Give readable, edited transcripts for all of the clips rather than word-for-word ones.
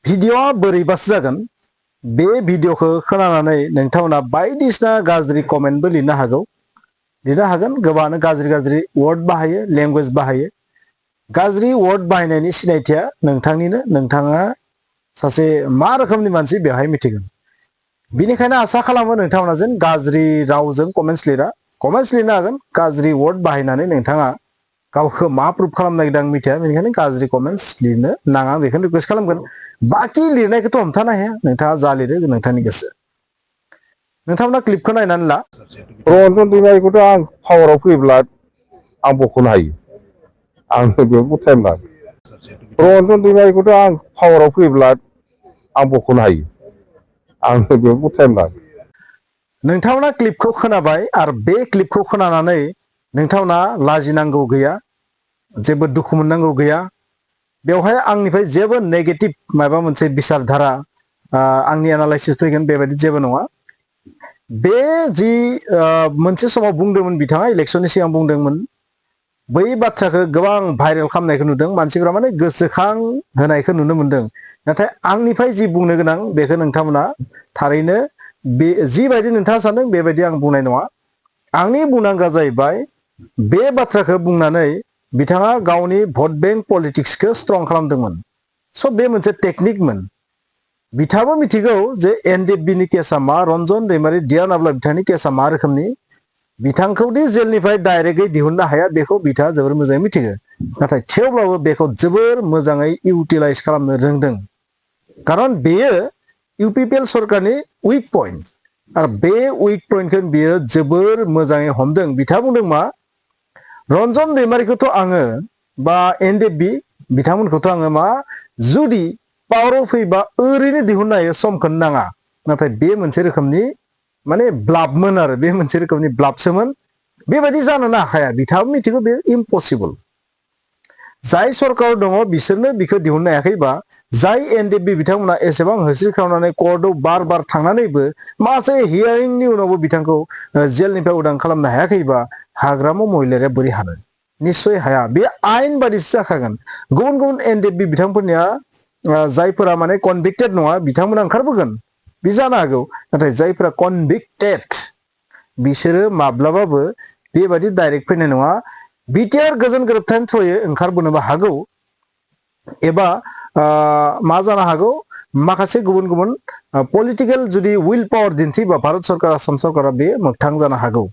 भिडिअआ बोरैबासो जागोन बे भिडिअखौ खोनानानै नोंथांमोना बायदिसिना गाज्रि कमेन्टबो लिरनो हागोन गोबाङानो गाज्रि वर्ड बाहायो लेंगुवेज बाहायो गाज्रि वर्ड बाहायनायनि सिनायथिया नोंथांनिनो नोंथाङा सासे मा रोखोमनि मानसि बेवहाय मिथिगोन बिनिखायनो आसा खालामो नोंथांमोना जेन गाज्रि रावजों कमेन्ट्स लिरनो हागोन गाज्रि वर्ड बाहायनानै नोंथाङा गावखौ मा प्रुफ खालामनो नागिरदों आं मिथिया बेनिखायनो गाज्रि कमेन्ट्स लिरनो नाङा बेखौनो रिक्वेस्ट खालामगोन बाखि लिरनायखौथ' हमथानो हाया नोंथाङा जा लिरो नोंथांनि गोसो नोंथांमोना क्लिपखौ नायनानै ला रन्जन दैमारिखौथ' आं पावाराव फैब्ला आं बख'नो हायो आंनो बेयाव टाइम नाङा रन्जन दैमारिखौथ' आं पावाराव फैब्ला आं बख'नो हायो आंनो बेयाव टाइम नाङा नोंथांमोना क्लिपखौ खोनाबाय आरो बे क्लिपखौ खोनानानै नोंथांमोना लाजिनांगौ गैया जेबो दुखु मोननांगौ गैया बेवहाय आंनिफ्राय जेबो नेगेटिभ माबा मोनसे बिसारधारा आंनि एनालाइसिस फैगोन बेबायदि जेबो नङा बे जि मोनसे समाव बुंदोंमोन बिथाङा इलेक्शननि सिगां बुंदोंमोन बै बाथ्राखौ गोबां भाइरेल खालामनायखौ नुदों मानसिफोरा माने गोसोखां होनायखौ नुनो मोनदों नाथाय आंनिफ्राय जि बुंनो गोनां बेखौ नोंथांमोना थारैनो बे जिबायदि नोंथाङा सानदों बेबायदि आं बुंनाय नङा आंनि बुंनांगौआ जाहैबाय बे बाथ्राखौ बुंनानै बिथाङा गावनि भट बैंक पलिटिक्सखौ स्ट्रं खालामदोंमोन स' बे मोनसे टेकनिकमोन बिथाङाबो मिथिगौ जे एनडिएफबिनि केसा मा रन्जन दैमारि drnabla बिथांनि केसा मा रोखोमनि बिथांखौदि जेलनिफ्राय डाइरेक्टयै दिहुननो हाया बेखौ बिथाङा जोबोर मोजाङै मिथिगौ नाथाय थेवब्लाबो बेखौ जोबोर मोजाङै इउटिलाइज खालामनो रोंदों खारन बेयो इउपिपिएल सरकारनि उइक पइन्ट आरो बे उइक पइन्टखौ बियो जोबोर मोजाङै हमदों बिथाङा बुंदों मा रन्जन दैमारिखौथ' आङो बा एनडिएफबि बिथांमोनखौथ' आङो मा जुदि पावाराव फैबा ओरैनो दिहुननो हायो समखौनो नाङा नाथाय बे मोनसे रोखोमनि माने ब्लाफमोन आरो बे मोनसे रोखोमनि ब्लाफसोमोन बेबायदि जानोनो हाखाया बिथाङाबो मिथिगौ बे इम्पसिबल जाय सरकार दङ बिसोरनो बिखौ दिहुननो हायाखैबा जाय एनडिएफबि बिथांमोना एसेबां होस्रि खालामनानै कर्टआव बार बार थांनानैबो मासे हियारिंनि उनावबो बिथांखौ जेलनिफ्राय उदां खालामनो हायाखैबा हाग्रामा महिलारिया बोरै हानो निस्सय हाया बे आयेन बादिसो जाखागोन गुबुन गुबुन एनडिएफबि बिथांफोरनिया जायफोरा माने कनभिक्टेड नङा बिथांमोना ओंखारबोगोन बे जानो हागौ नाथाय जायफोरा कनभिक्टेड बिसोरो माब्लाबाबो बेबायदि डाइरेक्ट फैनाय नङा बिटिआर गोजोन गोरोबथानि थ्रुयै ओंखारबोनोबो हागौ एबा मा जानो हागौ माखासे गुबुन गुबुन पलिटिकेल जुदि उइल पावार दिन्थिबा भारत सरकार आसाम सरकारा बे मोगथां जानो हागौ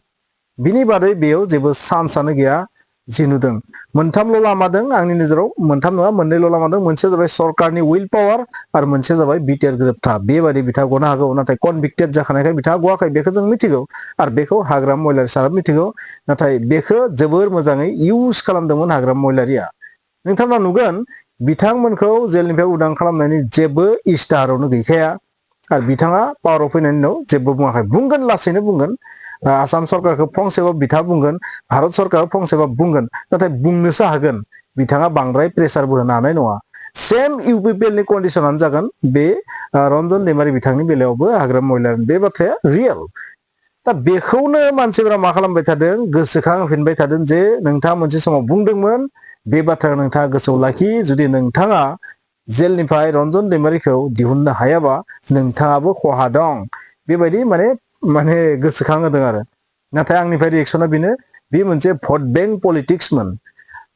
बिनि बादै बेयाव जेबो चान्सआनो गैया जि नुदों मोनथामल' लामा दं आंनि नोजोराव मोनथाम नङा मोननैल' लामा दं मोनसेया जाबाय सरकारनि उइल पावार आरो मोनसेया जाबाय बिटिआर गोरोबथा बेबायदि बिथाङा गनो हागौ नाथाय कनभिक्टेड जाखानायखाय बिथाङा गवाखै बेखौ जों मिथिगौ आरो बेखौ हाग्रामा महिलारि सारा मिथिगौ नाथाय बेखौ जोबोर मोजाङै इउज खालामदोंमोन हाग्रामा महिलारिया नोंथांमोना नुगोन बिथांमोनखौ जेलनिफ्राय उदां खालामनायनि जेबो इस्ताहारावनो गैखाया आरो बिथाङा पावाराव फैनायनि उनाव जेबो बुङाखै बुंगोन लासैनो बुंगोन आसाम सरकारखौ फंसेबा बिथा बुंगोन भारत सरकार फंसेबा बुंगोन नाथाय बुंनोसो हागोन बिथाङा बांद्राय प्रेसारबो होनो हानाय नङा सेम इउपिपिएलनि कन्डिसनानो जागोन बे रन्जन दैमारि बिथांनि बेलायावबो हाग्रामा महिलारिनि बे बाथ्राया रियेल दा बेखौनो मानसिफोरा मा खालामबाय थादों गोसोखांफिनबाय थादों जे नोंथाङा मोनसे समाव बुंदोंमोन बे बाथ्राखौ नोंथाङा गोसोआव लाखि जुदि नोंथाङा जेलनिफ्राय रन्जन दैमारिखौ दिहुननो हायाबा नोंथाङाबो खहा दं बेबायदि माने गोसोखांहोदों आरो नाथाय आंनिफ्राय रिएक्सना बेनो बे मोनसे भट बैंक पलिटिक्समोन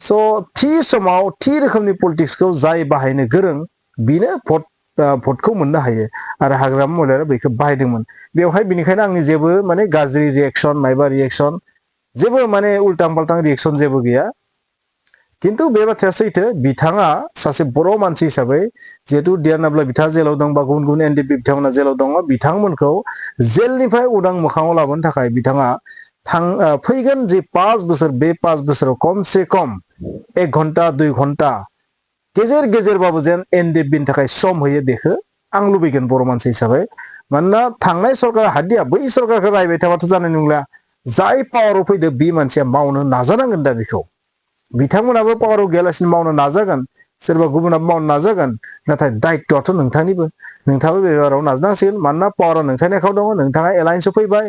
स' थि समाव थि रोखोमनि पलिटिक्सखौ जाय बाहायनो गोरों बेनो भटखौ मोननो हायो आरो हाग्रामा महिलारिया बेखौ बाहायदोंमोन बेवहाय बेनिखायनो आंनि जेबो माने गाज्रि रिएक्सन मायबा रिएक्सन जेबो माने उल्टां फाल्टां रिएक्सन जेबो गैया खिन्थु बे बाथ्राया सैथो बिथाङा सासे बर' मानसि हिसाबै जिहेतु drnabla बिथाङा जेलाव दं बा गुबुन गुबुन एनडिएफबि बिथांमोना जेलाव दङ बिथांमोनखौ जेलनिफ्राय उदां मोखाङाव लाबोनो थाखाय बिथाङा फैगोन जे 5 बोसोर बे 5 बोसोराव खमसे खम 1 घन्टा 2 घन्टा गेजेर गेजेरबाबो जेन एनडिएफबिनि थाखाय सम होयो बेखौ आं लुबैगोन बर' मानसि हिसाबै मानोना थांनाय सरकार हादिया बै सरकारखौ रायबाय थाबाथ' जानाय नंला जाय पावाराव फैदो बे मानसिया मावनो नाजानांगोन दा बेखौ बिथांमोनाबो पावाराव गैयालासिनो मावनो नाजागोन सोरबा गुबुनाबो मावनो नाजागोन नाथाय दायित्वआथ' नोंथांनिबो नोंथाङाबो बेबाराव नाजानांसिगोन मानोना पावारा नोंथांनि आखायाव दङ नोंथाङा एलायन्सआव फैबाय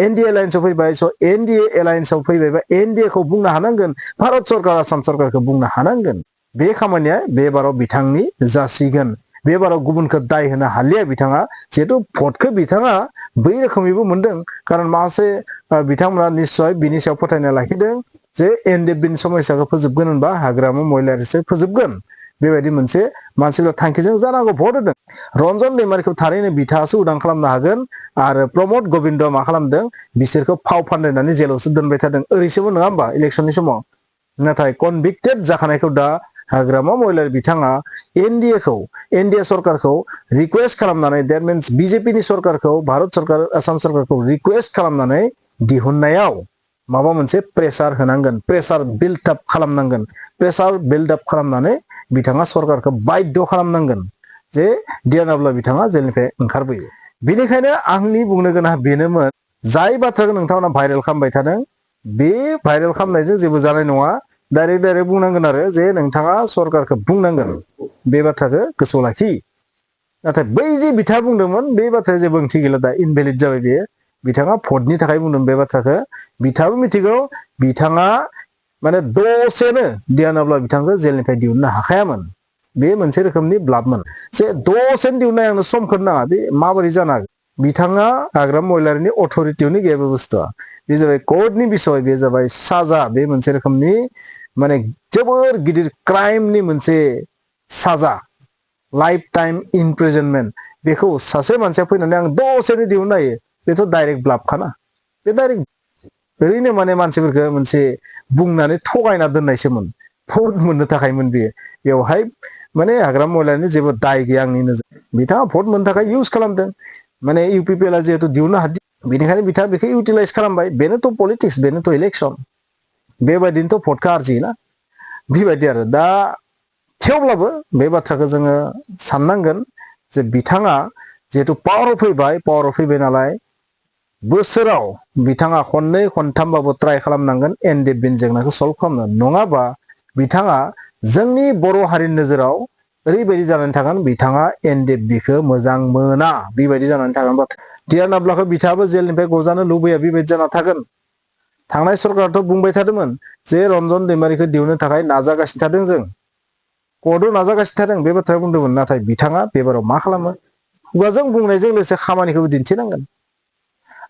एनडिए एलायन्सआव फैबाय स' एनडिए एलायन्सआव फैबायबा एनडिएखौ बुंनो हानांगोन भारत सरकार आसाम सरकारखौ बुंनो हानांगोन बे खामानिया बे बाराव बिथांनि जासिगोन बे बाराव गुबुनखौ दाय होनो हालिया बिथाङा जिहेतु भटखौ बिथाङा बै रोखोमैबो मोनदों खारन माखासे बिथांमोना निस्सय बिनि सायाव फोथायना लाखिदों जे एनडिएफबिनि समस्याखौ फोजोबगोन होनबा हाग्रामा महिलारिसो फोजोबगोन बेबायदि मोनसे मानसिफोरा थांखिजों जानांगौ भट होदों रन्जन दैमारिखौ थारैनो बिथाङासो उदां खालामनो हागोन आरो प्रमद गबिन्द मा खालामदों बिसोरखौ फाव फान्दायनानै जेलावसो दोनबाय थादों ओरैसोमोन नङा होमबा इलेक्सननि समाव नाथाय कनभिक्टेड जाखानायखौ दा हाग्रामा महिलारि बिथाङा एनडिए सरकारखौ रिक्वेस्ट खालामनानै दैट मिन्स बिजेपिनि सरकारखौ भारत सरकार आसाम सरकारखौ रिक्वेस्ट खालामनानै दिहुननायाव माबा मोनसे प्रेसार होनांगोन प्रेसार बिल्ड आप खालामनांगोन प्रेसार बिल्ड आप खालामनानै बिथाङा सरकारखौ बाध्य खालामनांगोन जे drnabla बिथाङा जेलनिफ्राय ओंखारबोयो बेनिखायनो आंनि बुंनो गोनां बेनोमोन जाय बाथ्राखौ नोंथांमोना भाइरेल खालामबाय थादों बे भाइरेल खालामनायजों जेबो जानाय नङा डाइरेक्ट बुंनांगोन आरो जे नोंथाङा सरकारखौ बुंनांगोन बे बाथ्राखौ गोसोआव लाखि नाथाय बै जे बिथाङा बुंदोंमोन बे बाथ्राया जेबो ओंथि गैला दा इनभेलिड जाबाय बेयो बिथाङा भटनि थाखाय बुंदों बे बाथ्राखौ बिथाङाबो मिथिगौ बिथाङा माने दसेनो drnabla बिथांखौ जेलनिफ्राय दिहुननो हाखायामोन बे मोनसे रोखोमनि ब्लाफमोन जे दसेनो दिहुननाय आंनो समखौ नाङा बे माबोरै जानो हागोन बिथाङा हाग्रामा महिलारिनि अथरिटियावनो गैया बे बुस्थुआ बे जाबाय कर्टनि बिसय बे जाबाय साजा बे मोनसे रोखोमनि माने जोबोर गिदिर क्राइमनि मोनसे साजा लाइफ टाइम इनप्रिजनमेन्ट बेखौ सासे मानसिया फैनानै आं दसेनो दिहुननो हायो बेथ' डाइरेक्ट ब्लाफखाना बे डाइरेक्ट ओरैनो माने मानसिफोरखौ मोनसे बुंनानै थगायना दोननायसोमोन भट मोननो थाखायमोन बेयो बेवहाय माने हाग्रामा महिलारिनि जेबो दाय गैया आंनि नोजोर बिथाङा भट मोननो थाखाय इउज खालामदों माने इउपिपिएलआ जिहेतु दिहुननो हादों बेनिखायनो बिथाङा बेखौ इउटिलाइज खालामबाय बेनोथ' पलिटिक्स बेनोथ' इलेक्सन बेबायदिनोथ' भटखौ आरजियोना बेबायदि आरो दा थेवब्लाबो बे बाथ्राखौ जोङो साननांगोन जे बिथाङा जिहेतु पावाराव फैबाय नालाय बोसोराव बिथाङा खननै खनथामबाबो ट्राइ खालामनांगोन एनडिएफबिनि जेंनाखौ सल्भ खालामनो नङाबा बिथाङा जोंनि बर' हारिनि नोजोराव ओरैबायदि जानानै थागोन बिथाङा एनडिएफबिखौ मोजां मोना बेबायदि जानानै थागोन drnablaखौ बिथाङाबो जेलनिफ्राय गजानो लुबैया बेबायदि जाना थागोन थांनाय सरकाराथ' बुंबाय थादोंमोन जे रन्जन दैमारिखौ दिहुननो थाखाय नाजागासिनो थादों जों कर्टआव नाजागासिनो थादों बे बाथ्राखौ बुंदोंमोन नाथाय बिथाङा बेबाराव मा खालामो खुगाजों बुंनायजों लोगोसे खामानिखौबो दिन्थिनांगोन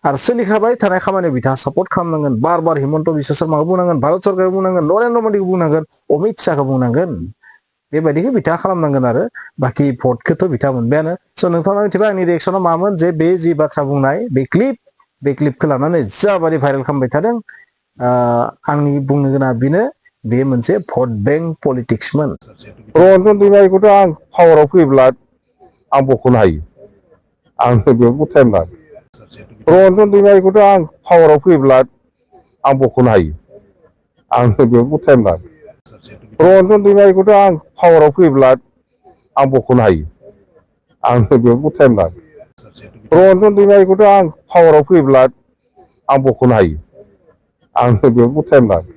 आरो सोलिखाबाय थानाय खामानियाव बिथाङा सापर्ट खालामनांगोन बार बार हिमन्त बिश्व शर्माखौ बुंनांगोन भारत सरकारखौ बुंनांगोन नरेन्द्र मदिखौ बुंनांगोन अमित शाहखौ बुंनांगोन बेबायदिखौ बिथाङा खालामनांगोन आरो बाखि भटखौथ' बिथाङा मोनबायानो स' नोंथाङा मिथिबाय आंनि रिएक्सना मामोन जे बे जि बाथ्रा बुंनाय बे क्लिपखौ लानानै जाबादि भाइरेल खालामबाय थादों आंनि बुंनो गोनां बेनो बे मोनसे भट बेंक पलिटिक्समोन रन्जन दैमारिखौथ' आं पावाराव फैब्ला आं बख'नो हायो आंनो बेयाव टाइम नाङा रन्जन दैमारिखौथ' आं पावाराव फैब्ला आं बख'नो हायो आंनो बेयाव टाइम नाङा रन्जन दैमारिखौथ' आं पावाराव फैब्ला आं बख'नो हायो आंनो बेयाव टाइम नाङा रन्जन दैमारिखौथ' आं पावाराव फैब्ला आं बख'नो हायो आंनो बेयाव टाइम नाङा